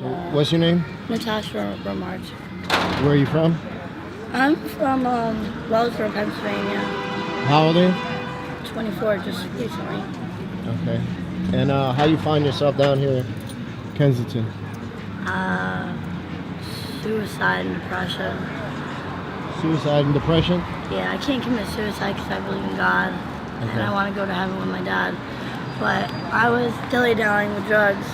So, what's your name? Natasha. Where are you from? I'm from Wellsboro, Pennsylvania. How old are you? 24, just recently. Okay. And how you find yourself down here in Kensington? Suicide and depression. Suicide and depression? Yeah, I can't commit suicide because I believe in God, and I want to go to heaven with my dad. But I was dilly-dallying with drugs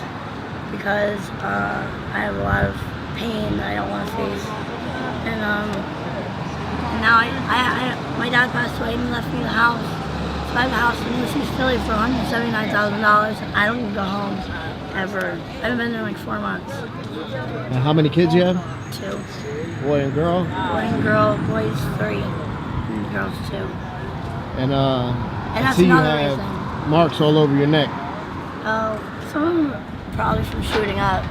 because I have a lot of pain that I don't want to face. And now my dad passed away and he left me the house. So I have a house in East Philly for $179,000, and I don't even go home ever. I haven't been there in like 4 months. And how many kids you have? 2. Boy and girl? Boy and girl. Boys 3, and girls 2. And I that's see you another have reason. marks all over your neck. Oh, some of them probably from shooting up.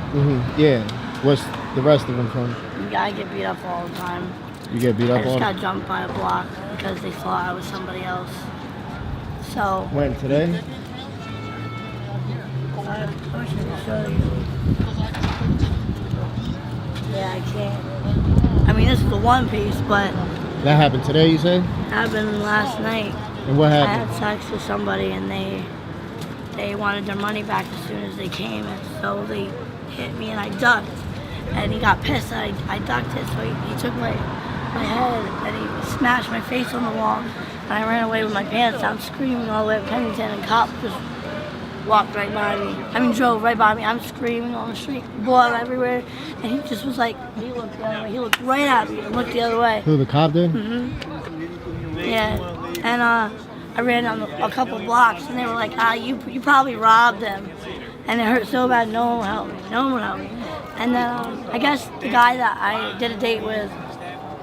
Yeah. What's the rest of them from? I get beat up all the time. You get beat up I all just got jumped by a block because they thought I was somebody else. So. When, today? I wish I could show you. Yeah, I can't. I mean, this is the one piece, but. That happened today, you say? Happened last night. And what happened? I had sex with somebody and they wanted their money back as soon as they came, and so they hit me and I ducked. And he got pissed that I ducked it, so he took my head and he smashed my face on the wall. And I ran away with my pants down, screaming all the way up Kensington, and cop just walked right by me. I mean, drove right by me. I'm screaming on the street, blood everywhere. And he just was like, he looked the other way. He looked right at me and looked the other way. Who, the cop did? Yeah. And I ran down a couple blocks, and they were like, you probably robbed him. And it hurt so bad, no one would help me. No one would help me. And then I guess the guy that I did a date with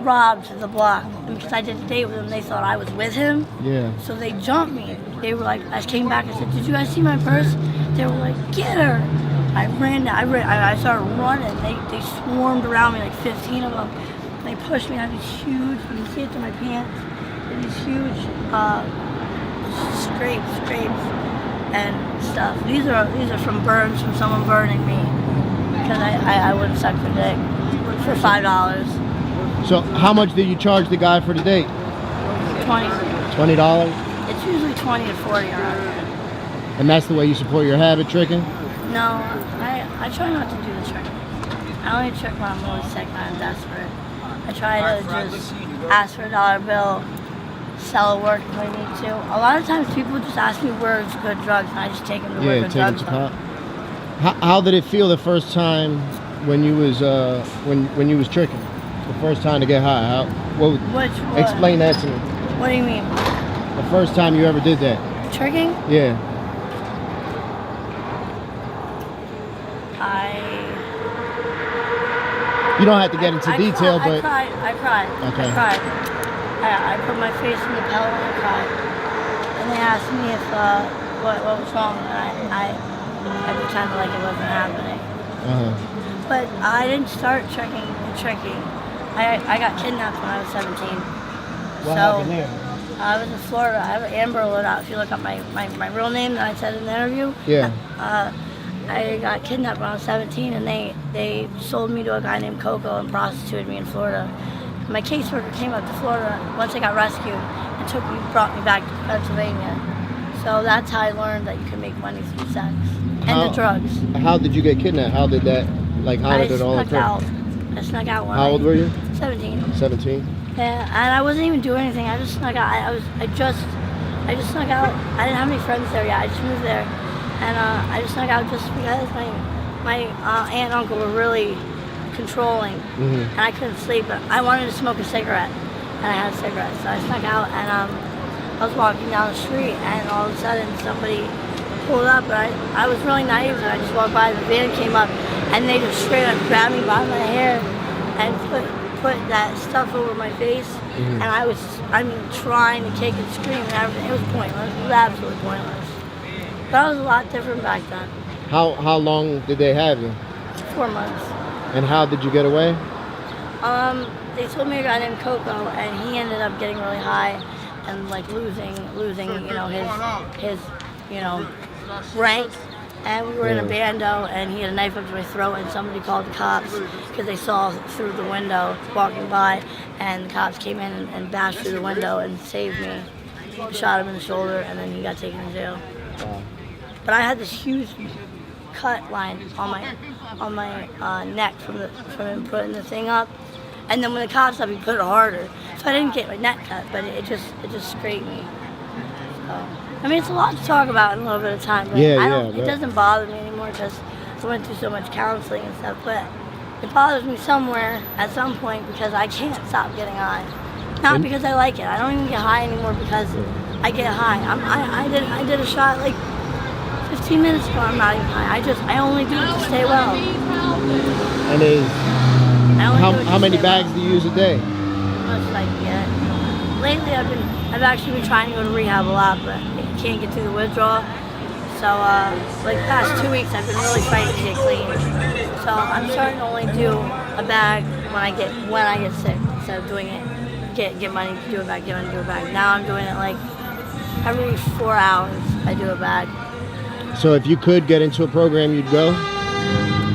robbed the block. And because I did a date with him, they thought I was with him. Yeah. So they jumped me. They were like, I came back and said, did you guys see my purse? They were like, get her. I ran down, I started running. They swarmed around me, like 15 of them. And they pushed me. I had these huge, you can see it through my pants, these huge scrapes and stuff. These are from burns from someone burning me because I wouldn't suck their dick for $5. So how much did you charge the guy for the date? 20. $20? It's usually 20 to 40 around here. And that's the way you support your habit, tricking? No, I try not to do the trick. I only trick when I'm really sick and I'm desperate. I try to just ask for a dollar bill, sell at work if I need to. A lot of times people just ask me where's good drugs and I just take them to where good drugs are. How did it feel the first time when you was when you was tricking? The first time to get high? Explain that to me. What do you mean? The first time you ever did that? Tricking? Yeah. You don't have to get into detail, but... I cried. Okay. I cried. I put my face in the pillow and I cried. And they asked me if what was wrong, and I pretended like it wasn't happening. But I didn't start tricking. I got kidnapped when I was 17. What happened here? I was in Florida. I have Amber Alert out. If you look up my real name that I said in the interview. Yeah. I got kidnapped when I was 17, and they sold me to a guy named Coco and prostituted me in Florida. My caseworker came up to Florida once I got rescued and brought me back to Pennsylvania. So that's how I learned that you can make money through sex and the drugs. How did you get kidnapped? How did that, how did it all occur? I snuck out one How old were you? 17. 17? Yeah, and I wasn't even doing anything. I just snuck out. I just snuck out. I didn't have any friends there yet. I just moved there. And I just snuck out just because my aunt and uncle were really controlling, and I couldn't sleep. But I wanted to smoke a cigarette, and I had cigarettes, so I snuck out. And I was walking down the street, and all of a sudden somebody pulled up, and I was really naive, and I just walked by. The van came up, and they just straight up grabbed me by my hair and put that stuff over my face. And I was trying to kick and scream and everything. It was pointless. It was absolutely pointless. But I was a lot different back then. How long did they have you? 4 months. And how did you get away? They told me a guy named Coco, and he ended up getting really high and like losing, his rank. And we were in a bando, and he had a knife up to my throat, and somebody called the cops because they saw through the window walking by, and the cops came in and bashed through the window and saved me. Shot him in the shoulder, and then he got taken to jail. Wow. But I had this huge cut line on my neck from him putting the thing up, and then when the cops up, he put it harder. So I didn't get my neck cut, but it just scraped me. So, I mean, it's a lot to talk about in a little bit of time, but it doesn't bother me anymore because I went through so much counseling and stuff. But it bothers me somewhere at some point because I can't stop getting high. Not because I like it. I don't even get high anymore because I get high. I did a shot like 15 minutes ago. I'm not even high. I only do it to stay well. And how many bags do you use a day? Much as I can get. Lately, I've actually been trying to go to rehab a lot, but I can't get through the withdrawal. So, like the past 2 weeks, I've been really fighting to get clean. So I'm starting to only do a bag when I get sick, instead of doing it. Get money to do a bag, get money to do a bag. Now I'm doing it like every 4 hours. I do a bag. So if you could get into a program, you'd go?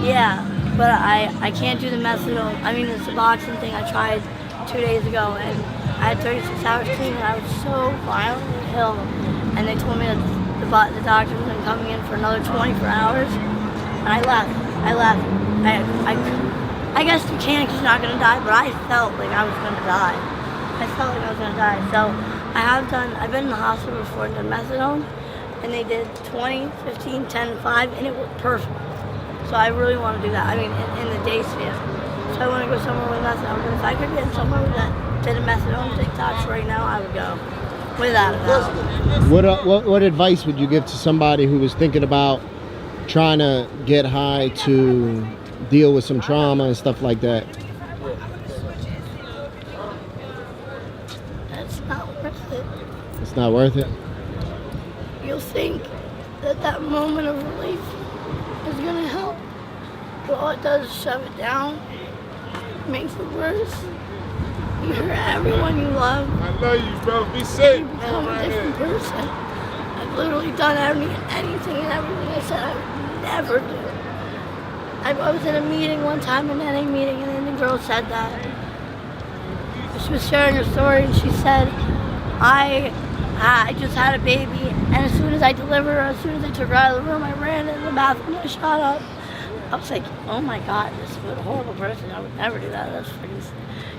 Yeah, but I can't do the methadone. I mean, the Suboxone thing I tried 2 days ago, and I had 36 hours clean, and I was so violently ill. And they told me that the doctor was coming in for another 24 hours, and I left. I guess you can because you're not going to die, but I felt like I was going to die. So I've been in the hospital before and done methadone, and they did 20, 15, 10, 5, and it worked perfect. So I really want to do that. I mean, in the day span. So I want to go somewhere with methadone. But if I could get somewhere that did a methadone detox right now, I would go. Without a doubt. What advice would you give to somebody who was thinking about trying to get high to deal with some trauma and stuff like that? That's not worth it. It's not worth it? You'll think that moment of relief is going to help. But all it does is shove it down, makes it worse. You hurt everyone you love. I love you, bro. Be safe. You become a different person. I've literally done anything and everything I said I would never do. I was in a meeting one time, an NA meeting, and then the girl said that. She was sharing her story, and she said, I just had a baby, and as soon as I delivered her, as soon as I took her out of the room, I ran into the bathroom and I shot up. I was like, oh my God, this is a horrible person. I would never do that. That's freaking...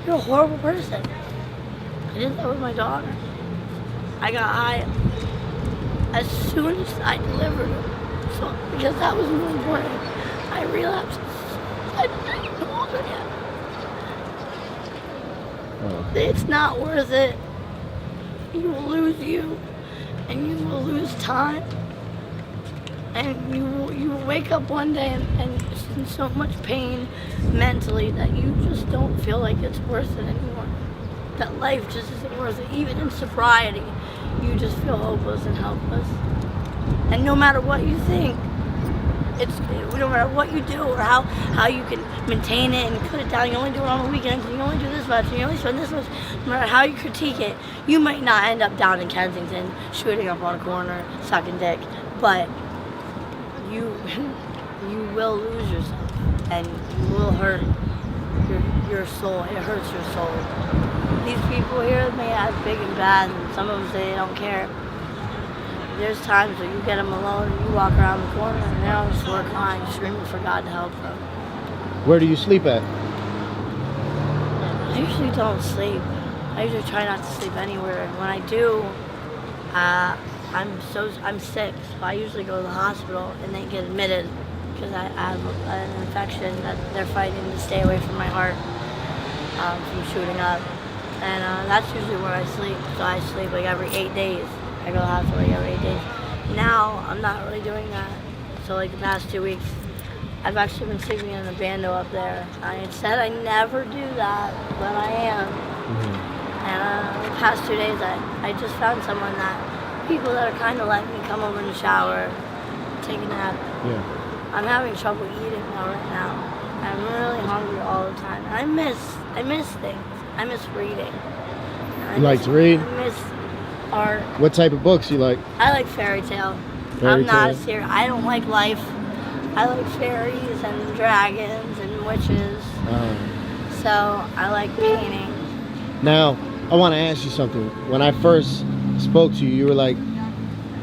You're a horrible person. I did that with my daughter. I got high as soon as I delivered her. So, because that was more important. I relapsed. I didn't know older yet. Oh. It's not worth it. You will lose you, and you will lose time. And you will wake up one day and in so much pain mentally that you just don't feel like it's worth it anymore. That life just isn't worth it. Even in sobriety, you just feel hopeless and helpless. And no matter what you think, no matter what you do or how you can maintain it and put it down, you only do it on the weekends, and you only do this much, and you only spend this much, no matter how you critique it, you might not end up down in Kensington shooting up on a corner, sucking dick, but you will lose yourself, and you will hurt your soul. It hurts your soul. These people here may act big and bad, and some of them say they don't care. There's times where you get them alone and you walk around the corner and they're on the floor crying, screaming for God to help them. Where do you sleep at? I usually don't sleep. I usually try not to sleep anywhere. And when I do, I'm sick. So I usually go to the hospital and they get admitted because I have an infection that they're fighting to stay away from my heart from shooting up. And that's usually where I sleep. So I sleep like every 8 days. I go to the hospital like every 8 days. Now, I'm not really doing that. So like the past 2 weeks, I've actually been sleeping in the bando up there. I said I never do that, but I am. Mm-hmm. And the past 2 days, I just found people that are kind of letting me come over in the shower, take a nap. Yeah. I'm having trouble eating right now. I'm really hungry all the time. And I miss things. I miss reading. You like to read? I miss art. What type of books you like? I like fairy tale. I'm not tale? serious. I don't like life. I like fairies and dragons and witches. So I like painting. Now, I want to ask you something. When I first spoke to you, you were like,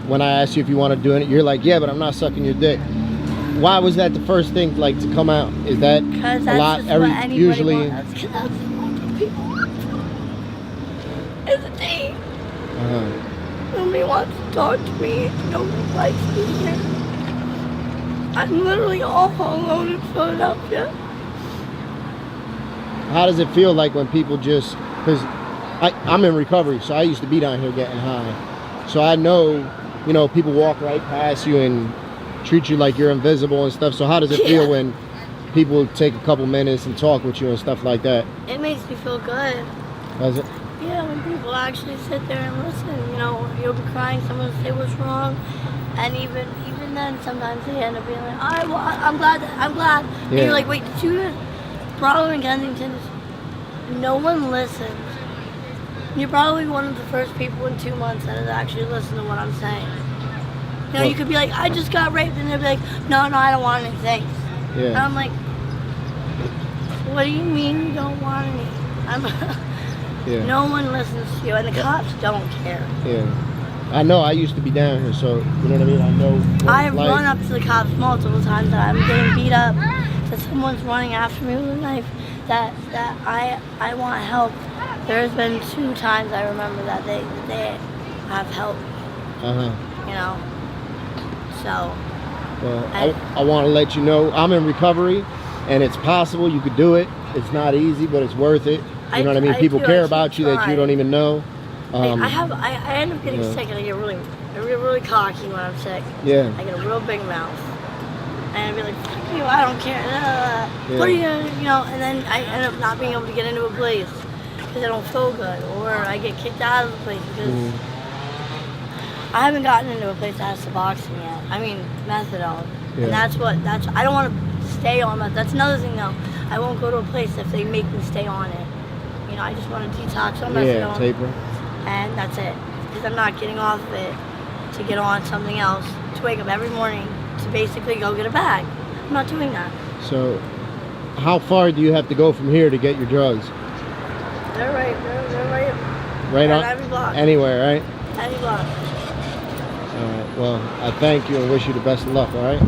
when I asked you if you want to do it, you're like, yeah, but I'm not sucking your dick. Why was that the first thing like to come out? Is that Because a that's lot? just what anybody Usually. wants. Because that's what people want. It's a thing. Nobody wants to talk to me. Nobody likes me here. I'm literally all alone in Philadelphia. How does it feel like when people just, because I'm in recovery, so I used to be down here getting high. So I know, you know, people walk right past you and treat you like you're invisible and stuff. So how does it feel when people take a couple minutes and talk with you and stuff like that? It makes me feel good. Does it? Yeah, when people actually sit there and listen, you know, you'll be crying, someone will say what's wrong, and even then, sometimes they end up being like, I'm glad. And Yeah. you're like, wait, did you? The problem in Kensington is no one listens. You're probably one of the first people in 2 months that has actually listened to what I'm saying. You know, you could be like, I just got raped, and they'll be like, no, I don't want any thanks. Yeah. And I'm like, what do you mean you don't want any? Yeah. No one listens to you, and the cops don't care. Yeah. I know. I used to be down here, so you know what I mean. I know. I've run up to the cops multiple times that I'm getting beat up, that someone's running after me with a knife, that I want help. There's been 2 times I remember that they have helped me. You know. So. Well, I want to let you know I'm in recovery, and it's possible you could do it. It's not easy, but it's worth it. You know what I mean? People care about you that you don't even know. I end up getting sick, and I get really cocky when I'm sick. Yeah. I get a real big mouth, and I'd be like, "Fuck you! I don't care." What are you gonna, you know? And then I end up not being able to get into a place because I don't feel good, or I get kicked out of the place because I haven't gotten into a place that has Suboxone yet. I mean, methadone, and that's I don't want to stay on that. That's another thing though. I won't go to a place if they make me stay on it. You know, I just want to detox on methadone. Taper. And that's it. Because I'm not getting off of it to get on something else, to wake up every morning to basically go get a bag. I'm not doing that. So, how far do you have to go from here to get your drugs? They're Right on every block. Anywhere, right? Any block. All right. Well, I thank you and wish you the best of luck. All right.